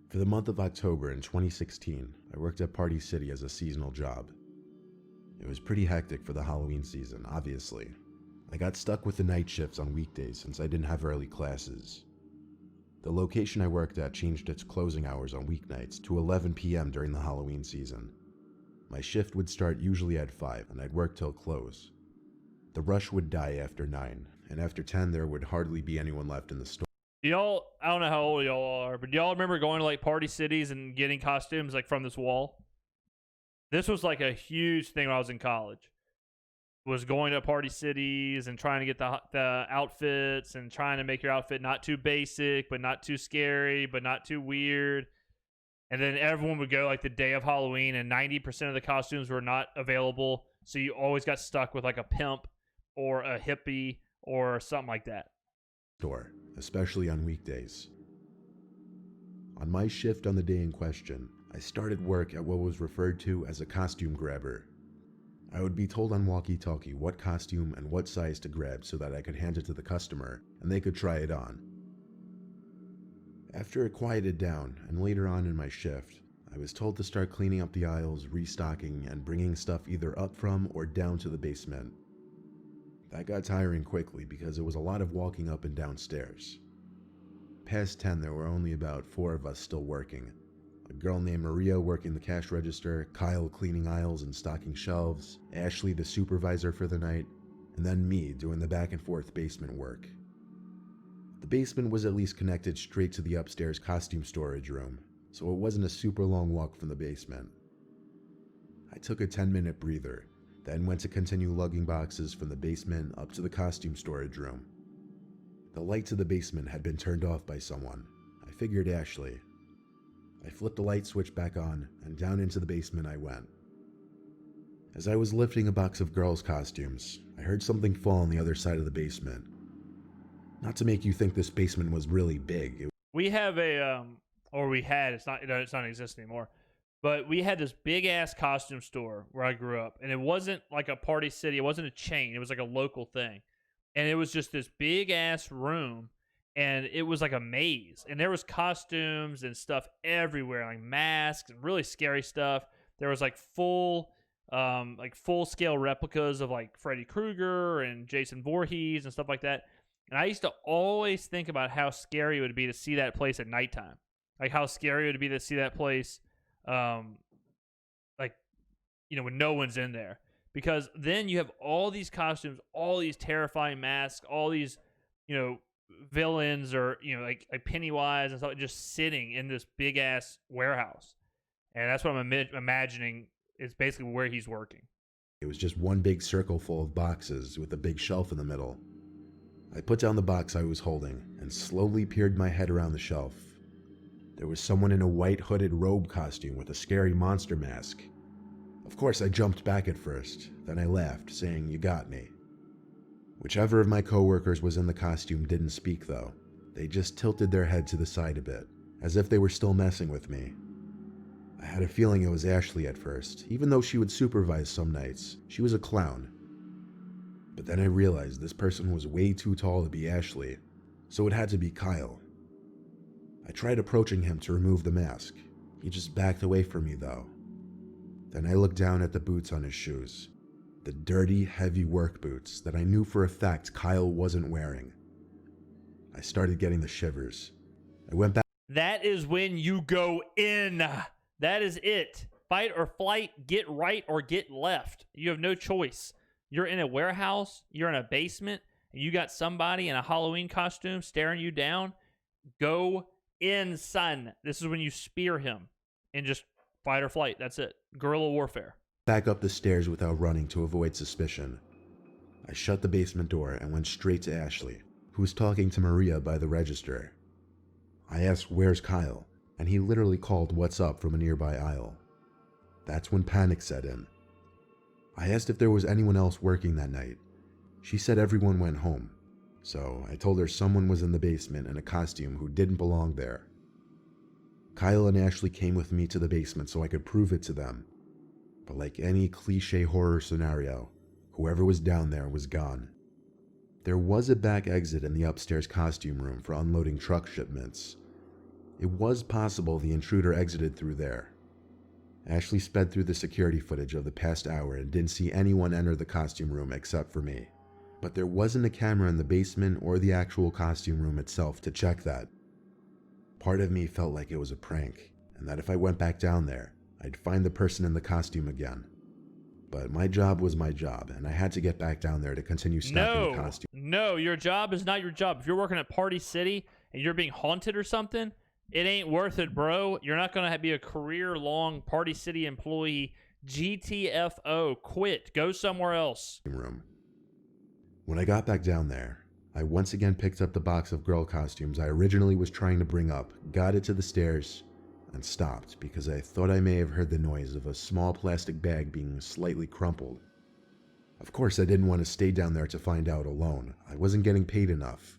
For the month of October in 2016, I worked at Party City as a seasonal job. It was pretty hectic for the Halloween season, obviously. I got stuck with the night shifts on weekdays since I didn't have early classes. The location I worked at changed its closing hours on weeknights to 11 p.m. during the Halloween season. My shift would start usually at 5 and I'd work till close. The rush would die after 9, and after 10 there would hardly be anyone left in the store. Y'all, I don't know how old y'all are, but y'all remember going to like Party Cities and getting costumes like from this wall? This was like a huge thing when I was in college. Was going to Party Cities and trying to get the outfits and trying to make your outfit not too basic, but not too scary, but not too weird. And then everyone would go like the day of Halloween and 90% of the costumes were not available. So you always got stuck with like a pimp or a hippie or something like that. Store, especially on weekdays. On my shift on the day in question, I started work at what was referred to as a costume grabber. I would be told on walkie-talkie what costume and what size to grab so that I could hand it to the customer and they could try it on. After it quieted down and later on in my shift, I was told to start cleaning up the aisles, restocking, and bringing stuff either up from or down to the basement. That got tiring quickly because it was a lot of walking up and down stairs. Past 10, there were only about 4 of us still working. A girl named Maria working the cash register, Kyle cleaning aisles and stocking shelves, Ashley the supervisor for the night, and then me doing the back and forth basement work. The basement was at least connected straight to the upstairs costume storage room, so it wasn't a super long walk from the basement. I took a 10-minute breather, then went to continue lugging boxes from the basement up to the costume storage room. The lights of the basement had been turned off by someone. I figured Ashley. I flipped the light switch back on, and down into the basement I went. As I was lifting a box of girls' costumes, I heard something fall on the other side of the basement. Not to make you think this basement was really big. We have a, or we had, it's not in existence anymore, but we had this big-ass costume store where I grew up, and it wasn't like a Party City. It wasn't a chain. It was like a local thing, and it was just this big-ass room, and it was like a maze, and there was costumes and stuff everywhere, like masks and really scary stuff. There was like full-scale replicas of like Freddy Krueger and Jason Voorhees and stuff like that. And I used to always think about how scary it would be to see that place at nighttime. Like how scary it would be to see that place, when no one's in there. Because then you have all these costumes, all these terrifying masks, all these, villains or, like Pennywise and stuff just sitting in this big-ass warehouse. And that's what I'm imagining is basically where he's working. It was just one big circle full of boxes with a big shelf in the middle. I put down the box I was holding and slowly peered my head around the shelf. There was someone in a white hooded robe costume with a scary monster mask. Of course, I jumped back at first, then I laughed, saying, "You got me." Whichever of my coworkers was in the costume didn't speak though. They just tilted their head to the side a bit, as if they were still messing with me. I had a feeling it was Ashley at first, even though she would supervise some nights. She was a clown. But then I realized this person was way too tall to be Ashley, so it had to be Kyle. I tried approaching him to remove the mask. He just backed away from me though. Then I looked down at the boots on his shoes. The dirty, heavy work boots that I knew for a fact Kyle wasn't wearing. I started getting the shivers. I went back. That is when you go in. That is it. Fight or flight, get right or get left. You have no choice. You're in a warehouse, you're in a basement, and you got somebody in a Halloween costume staring you down. Go in, son. This is when you spear him and just fight or flight. That's it. Guerrilla warfare. Back up the stairs without running to avoid suspicion. I shut the basement door and went straight to Ashley, who was talking to Maria by the register. I asked, "Where's Kyle?" and he literally called "What's up" from a nearby aisle. That's when panic set in. I asked if there was anyone else working that night. She said everyone went home, so I told her someone was in the basement in a costume who didn't belong there. Kyle and Ashley came with me to the basement so I could prove it to them. But like any cliche horror scenario, whoever was down there was gone. There was a back exit in the upstairs costume room for unloading truck shipments. It was possible the intruder exited through there. Ashley sped through the security footage of the past hour and didn't see anyone enter the costume room except for me. But there wasn't a camera in the basement or the actual costume room itself to check that. Part of me felt like it was a prank, and that if I went back down there, I'd find the person in the costume again. But my job was my job, and I had to get back down there to continue stacking the costume. No, your job is not your job. If you're working at Party City and you're being haunted or something, it ain't worth it, bro. You're not going to be a career-long Party City employee. GTFO. Quit. Go somewhere else. Room. When I got back down there, I once again picked up the box of girl costumes I originally was trying to bring up, got it to the stairs, and stopped because I thought I may have heard the noise of a small plastic bag being slightly crumpled. Of course, I didn't want to stay down there to find out alone. I wasn't getting paid enough.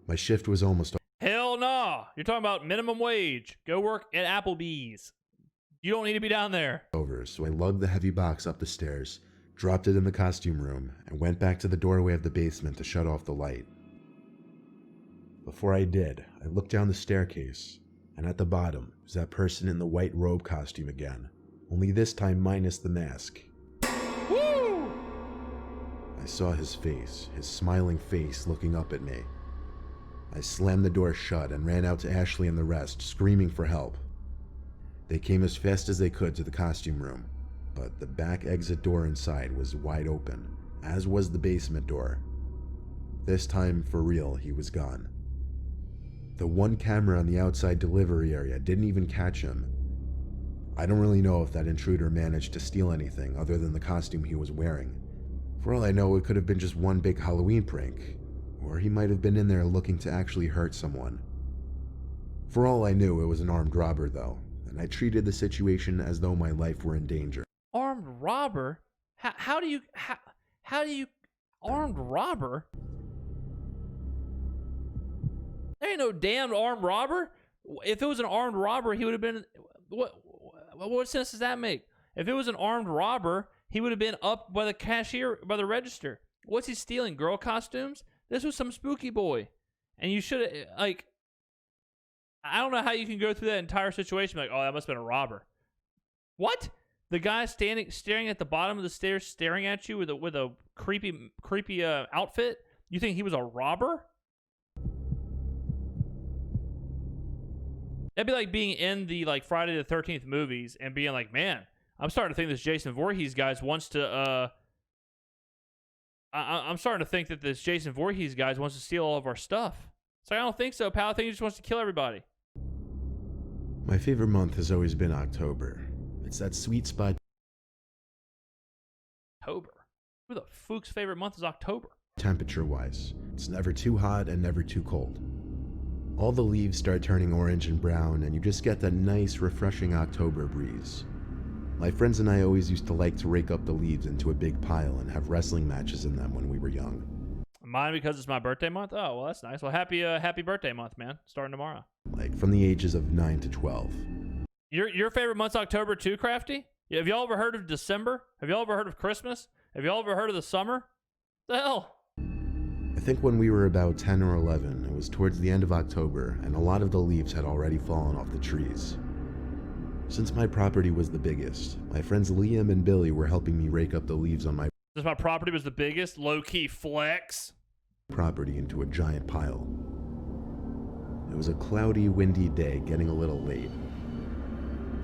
My shift was almost Hell nah. You're talking about minimum wage. Go work at Applebee's. You don't need to be down there. over, so I lugged the heavy box up the stairs, dropped it in the costume room, and went back to the doorway of the basement to shut off the light. Before I did, I looked down the staircase, and at the bottom was that person in the white robe costume again, only this time minus the mask. Woo! I saw his face, his smiling face looking up at me. I slammed the door shut and ran out to Ashley and the rest, screaming for help. They came as fast as they could to the costume room, but the back exit door inside was wide open, as was the basement door. This time, for real, he was gone. The one camera on the outside delivery area didn't even catch him. I don't really know if that intruder managed to steal anything other than the costume he was wearing. For all I know, it could have been just one big Halloween prank, or he might have been in there looking to actually hurt someone. For all I knew, it was an armed robber though, and I treated the situation as though my life were in danger. Armed robber? How do you armed robber? There ain't no damn armed robber. If it was an armed robber, he would have been. What sense does that make? If it was an armed robber, he would have been up by the cashier, by the register. What's he stealing? Girl costumes? This was some spooky boy, and you should like. I don't know how you can go through that entire situation like, oh, that must have been a robber. What? The guy staring at the bottom of the stairs, staring at you with a creepy outfit. You think he was a robber? That'd be like being in the like Friday the 13th movies and being like, man, I'm starting to think this Jason Voorhees guy wants to. I'm starting to think that this Jason Voorhees guy wants to steal all of our stuff. It's like, I don't think so, pal. I think he just wants to kill everybody. My favorite month has always been October. It's that sweet spot. October? Who the fook's favorite month is October? Temperature-wise, it's never too hot and never too cold. All the leaves start turning orange and brown, and you just get that nice, refreshing October breeze. My friends and I always used to like to rake up the leaves into a big pile and have wrestling matches in them when we were young. Mine because it's my birthday month? Oh, well, that's nice. Well, happy birthday month, man. Starting tomorrow. Like from the ages of 9 to 12. Your favorite month's October too, Crafty? Yeah, have y'all ever heard of December? Have y'all ever heard of Christmas? Have y'all ever heard of the summer? The hell? I think when we were about 10 or 11, it was towards the end of October, and a lot of the leaves had already fallen off the trees. Since my property was the biggest, my friends Liam and Billy were helping me rake up the leaves on my Since my property was the biggest, low-key flex. Property into a giant pile. It was a cloudy, windy day, getting a little late.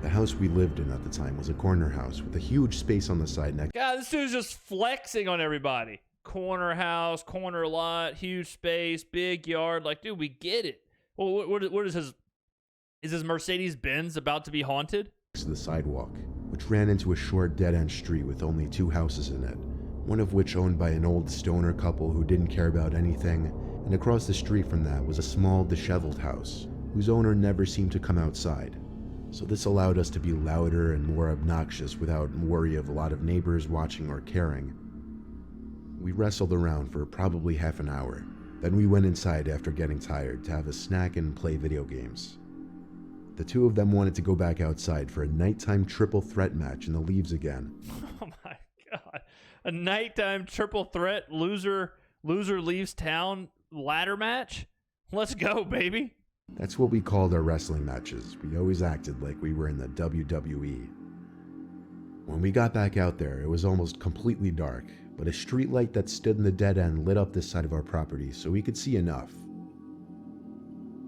The house we lived in at the time was a corner house with a huge space on the side next. God, this dude's just flexing on everybody. Corner house, corner lot, huge space, big yard. Like, dude, we get it. Well, what is his? Is his Mercedes Benz about to be haunted? To the sidewalk, which ran into a short dead-end street with only 2 houses in it, one of which owned by an old stoner couple who didn't care about anything, and across the street from that was a small, disheveled house, whose owner never seemed to come outside. So this allowed us to be louder and more obnoxious without worry of a lot of neighbors watching or caring. We wrestled around for probably half an hour, then we went inside after getting tired to have a snack and play video games. The two of them wanted to go back outside for a nighttime triple threat match in the leaves again. Oh my god. A nighttime triple threat loser leaves town ladder match? Let's go, baby. That's what we called our wrestling matches. We always acted like we were in the WWE. When we got back out there, it was almost completely dark, but a street light that stood in the dead end lit up this side of our property so we could see enough.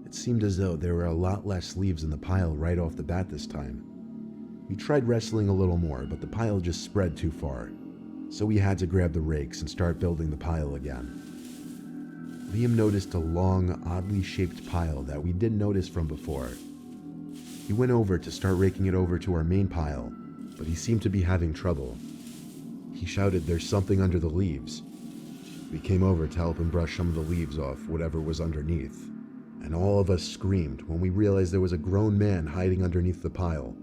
It seemed as though there were a lot less leaves in the pile right off the bat this time. We tried wrestling a little more, but the pile just spread too far, so we had to grab the rakes and start building the pile again. Liam noticed a long, oddly shaped pile that we didn't notice from before. He went over to start raking it over to our main pile, but he seemed to be having trouble. He shouted, "There's something under the leaves." We came over to help him brush some of the leaves off whatever was underneath, and all of us screamed when we realized there was a grown man hiding underneath the pile.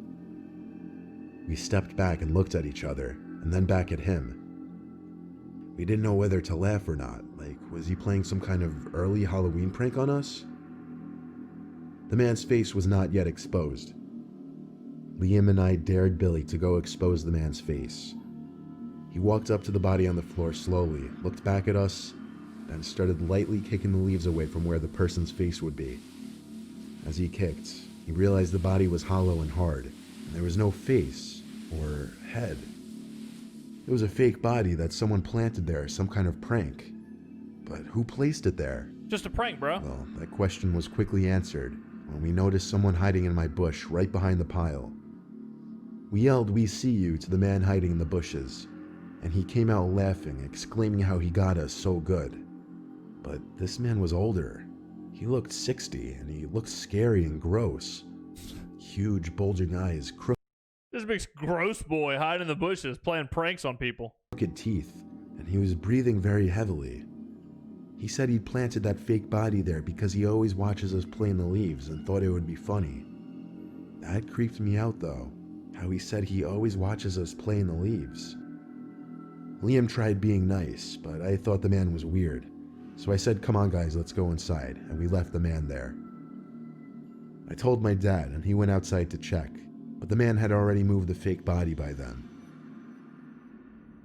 We stepped back and looked at each other, and then back at him. We didn't know whether to laugh or not. Like, was he playing some kind of early Halloween prank on us? The man's face was not yet exposed. Liam and I dared Billy to go expose the man's face. He walked up to the body on the floor slowly, looked back at us, then started lightly kicking the leaves away from where the person's face would be. As he kicked, he realized the body was hollow and hard, and there was no face or head. It was a fake body that someone planted there, some kind of prank. But who placed it there? Just a prank, bro. Well, that question was quickly answered when we noticed someone hiding in my bush right behind the pile. We yelled, "We see you," to the man hiding in the bushes, and he came out laughing, exclaiming how he got us so good. But this man was older. He looked 60, and he looked scary and gross. Huge, bulging eyes, This big gross boy hiding in the bushes playing pranks on people. crooked teeth, and he was breathing very heavily. He said he'd planted that fake body there because he always watches us play in the leaves and thought it would be funny. That creeped me out though, how he said he always watches us play in the leaves. Liam tried being nice, but I thought the man was weird, so I said, "Come on guys, let's go inside," and we left the man there. I told my dad, and he went outside to check, but the man had already moved the fake body by then.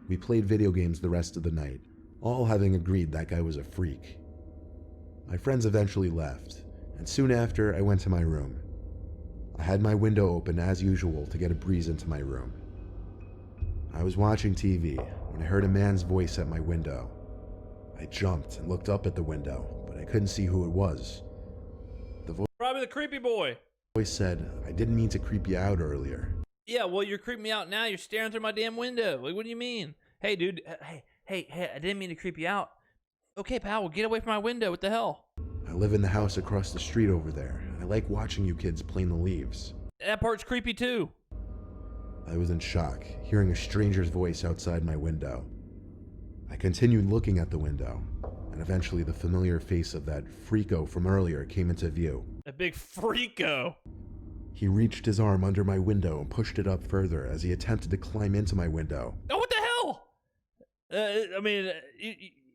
We played video games the rest of the night, all having agreed that guy was a freak. My friends eventually left, and soon after I went to my room. I had my window open as usual to get a breeze into my room. I was watching TV when I heard a man's voice at my window. I jumped and looked up at the window, but I couldn't see who it was. The Probably the creepy boy. voice said, "I didn't mean to creep you out earlier." Yeah, well, you're creeping me out now. You're staring through my damn window. Like, what do you mean? Hey, dude. Hey, I didn't mean to creep you out. Okay, pal, well, get away from my window. What the hell? I live in the house across the street over there, and I like watching you kids play in the leaves. That part's creepy, too. I was in shock, hearing a stranger's voice outside my window. I continued looking at the window, and eventually the familiar face of that freako from earlier came into view. A big freako. He reached his arm under my window and pushed it up further as he attempted to climb into my window. Oh, what the hell?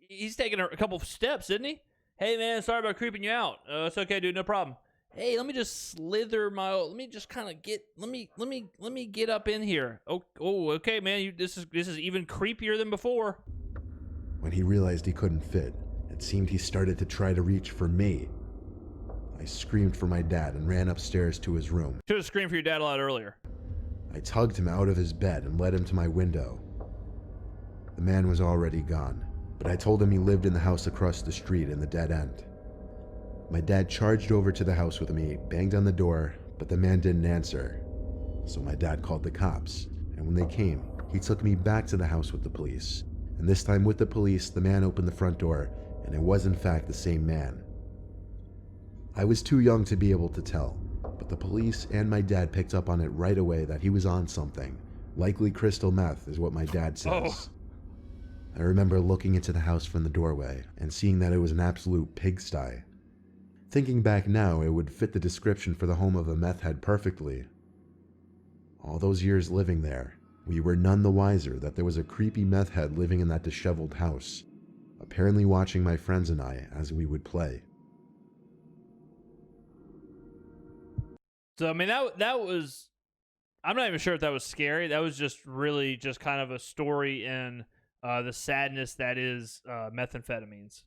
He's taking a couple of steps, isn't he? Hey, man, sorry about creeping you out. It's okay, dude, no problem. Hey, let me just slither my. Let me just kind of get. Let me get up in here. Oh, okay, man. This is even creepier than before. When he realized he couldn't fit, it seemed he started to try to reach for me. I screamed for my dad and ran upstairs to his room. Should have screamed for your dad a lot earlier. I tugged him out of his bed and led him to my window. The man was already gone, but I told him he lived in the house across the street in the dead end. My dad charged over to the house with me, banged on the door, but the man didn't answer. So my dad called the cops, and when they came, he took me back to the house with the police. And this time with the police, the man opened the front door, and it was in fact the same man. I was too young to be able to tell, but the police and my dad picked up on it right away that he was on something. Likely crystal meth is what my dad says. I remember looking into the house from the doorway and seeing that it was an absolute pigsty. Thinking back now, it would fit the description for the home of a meth head perfectly. All those years living there, we were none the wiser that there was a creepy meth head living in that disheveled house, apparently watching my friends and I as we would play. So, I mean, that was... I'm not even sure if that was scary. That was just really just kind of a story in the sadness that is methamphetamines.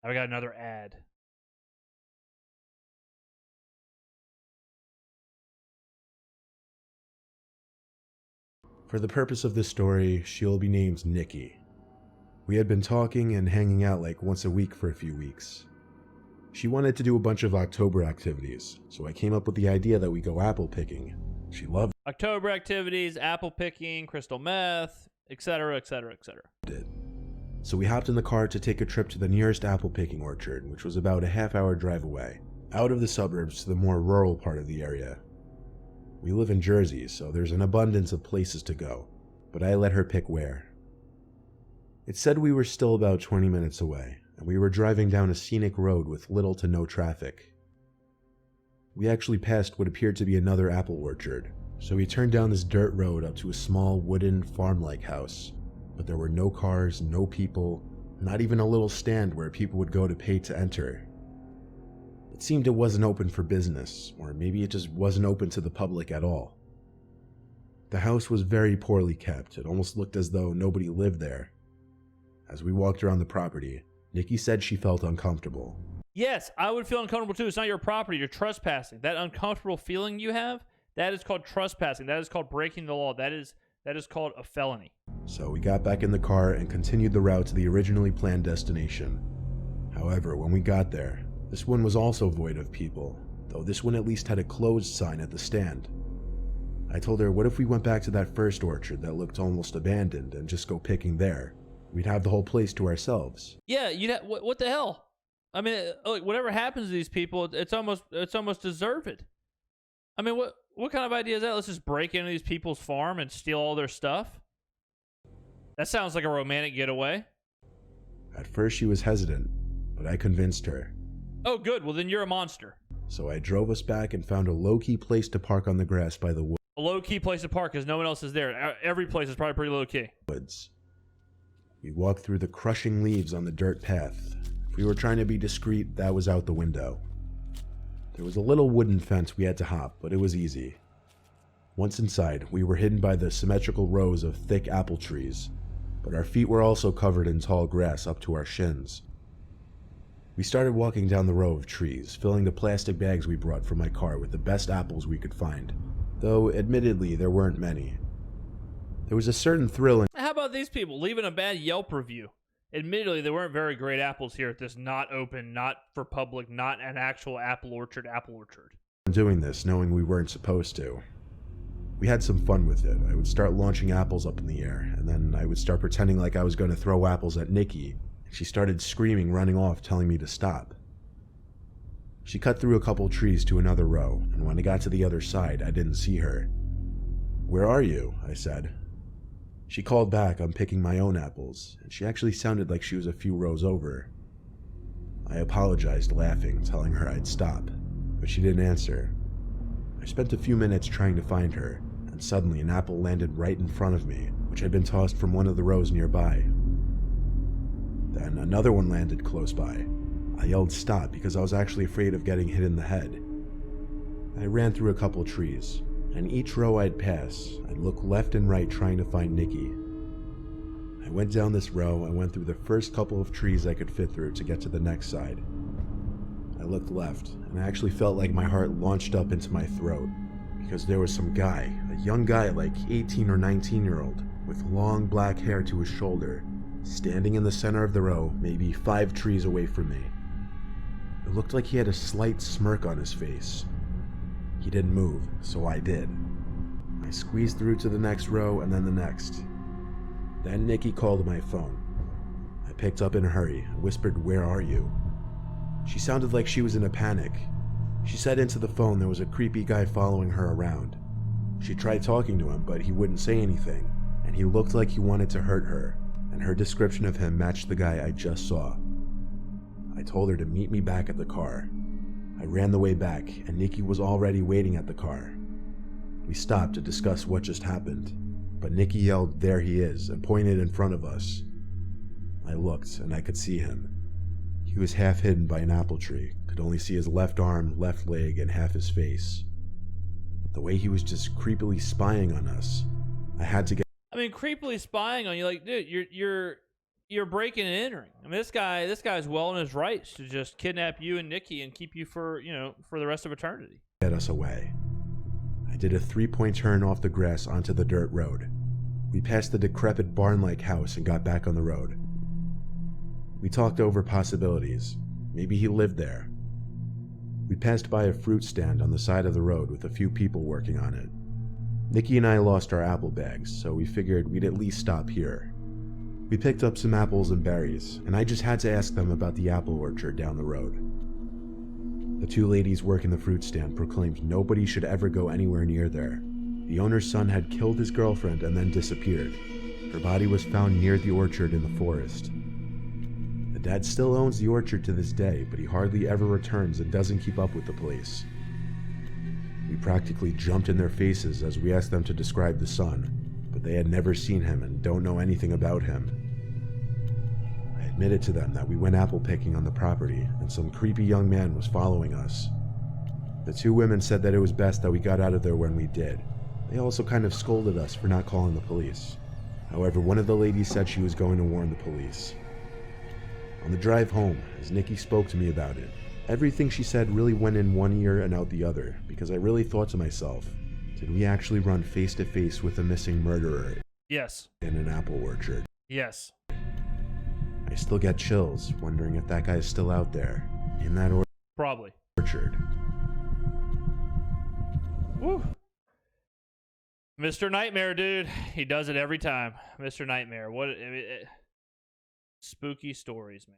Now we got another ad. For the purpose of this story, she'll be named Nikki. We had been talking and hanging out like once a week for a few weeks. She wanted to do a bunch of October activities, so I came up with the idea that we go apple picking. She loved October activities, apple picking, crystal meth, etc., etc., etc. it. So we hopped in the car to take a trip to the nearest apple picking orchard, which was about a half-hour drive away, out of the suburbs to the more rural part of the area. We live in Jersey, so there's an abundance of places to go, but I let her pick where. It said we were still about 20 minutes away, and we were driving down a scenic road with little to no traffic. We actually passed what appeared to be another apple orchard, so we turned down this dirt road up to a small wooden farm-like house, but there were no cars, no people, not even a little stand where people would go to pay to enter. It seemed it wasn't open for business, or maybe it just wasn't open to the public at all. The house was very poorly kept. It almost looked as though nobody lived there. As we walked around the property, Nikki said she felt uncomfortable. Yes, I would feel uncomfortable too. It's not your property. You're trespassing. That uncomfortable feeling you have, that is called trespassing. That is called breaking the law. That is called a felony. So we got back in the car and continued the route to the originally planned destination. However, when we got there, this one was also void of people, though this one at least had a closed sign at the stand. I told her, what if we went back to that first orchard that looked almost abandoned and just go picking there? We'd have the whole place to ourselves. Yeah, what the hell? I mean, like, whatever happens to these people, it's almost deserved. I mean, what kind of idea is that? Let's just break into these people's farm and steal all their stuff? That sounds like a romantic getaway. At first she was hesitant, but I convinced her. Oh, good. Well, then you're a monster. So I drove us back and found a low-key place to park on the grass by the A low-key place to park because no one else is there. Every place is probably pretty low-key. woods. We walked through the crushing leaves on the dirt path. If we were trying to be discreet, that was out the window. There was a little wooden fence we had to hop, but it was easy. Once inside, we were hidden by the symmetrical rows of thick apple trees, but our feet were also covered in tall grass up to our shins. We started walking down the row of trees, filling the plastic bags we brought from my car with the best apples we could find, though admittedly there weren't many. There was a certain thrill in How about these people leaving a bad Yelp review? Admittedly, they weren't very great apples here at this not open, not for public, not an actual apple orchard. doing this, knowing we weren't supposed to. We had some fun with it. I would start launching apples up in the air, and then I would start pretending like I was going to throw apples at Nikki. She started screaming, running off, telling me to stop. She cut through a couple trees to another row, and when I got to the other side, I didn't see her. "Where are you?" I said. She called back, "I'm picking my own apples," and she actually sounded like she was a few rows over. I apologized, laughing, telling her I'd stop, but she didn't answer. I spent a few minutes trying to find her, and suddenly an apple landed right in front of me, which had been tossed from one of the rows nearby. Then another one landed close by. I yelled stop because I was actually afraid of getting hit in the head. I ran through a couple trees, and each row I'd pass, I'd look left and right trying to find Nikki. I went down this row and went through the first couple of trees I could fit through to get to the next side. I looked left, and I actually felt like my heart launched up into my throat, because there was some guy, a young guy like 18 or 19-year-old, with long black hair to his shoulder, standing in the center of the row, maybe 5 trees away from me. It looked like he had a slight smirk on his face. He didn't move, so I did. I squeezed through to the next row and then the next. Then Nikki called my phone. I picked up in a hurry and whispered, "Where are you?" She sounded like she was in a panic. She said into the phone there was a creepy guy following her around. She tried talking to him, but he wouldn't say anything, and he looked like he wanted to hurt her, and her description of him matched the guy I just saw. I told her to meet me back at the car. I ran the way back, and Nikki was already waiting at the car. We stopped to discuss what just happened, but Nikki yelled, "There he is," and pointed in front of us. I looked, and I could see him. He was half hidden by an apple tree, could only see his left arm, left leg, and half his face. The way he was just creepily spying on us, I had to get... I mean, creepily spying on you, like, dude, you're breaking and entering. I mean, this guy's well in his rights to just kidnap you and Nikki and keep you for the rest of eternity. Get us away. I did a 3-point turn off the grass onto the dirt road. We passed the decrepit barn-like house and got back on the road. We talked over possibilities. Maybe he lived there. We passed by a fruit stand on the side of the road with a few people working on it. Nikki and I lost our apple bags, so we figured we'd at least stop here. We picked up some apples and berries, and I just had to ask them about the apple orchard down the road. The two ladies working the fruit stand proclaimed nobody should ever go anywhere near there. The owner's son had killed his girlfriend and then disappeared. Her body was found near the orchard in the forest. The dad still owns the orchard to this day, but he hardly ever returns and doesn't keep up with the place. We practically jumped in their faces as we asked them to describe the son, but they had never seen him and don't know anything about him. I admitted to them that we went apple picking on the property and some creepy young man was following us. The two women said that it was best that we got out of there when we did. They also kind of scolded us for not calling the police. However, one of the ladies said she was going to warn the police. On the drive home, as Nikki spoke to me about it, everything she said really went in one ear and out the other, because I really thought to myself, did we actually run face to face with a missing murderer? Yes. In an apple orchard? Yes. I still get chills, wondering if that guy is still out there, in that Probably. orchard. Woo. Mr. Nightmare, dude. He does it every time. Mr. Nightmare. Spooky stories, man.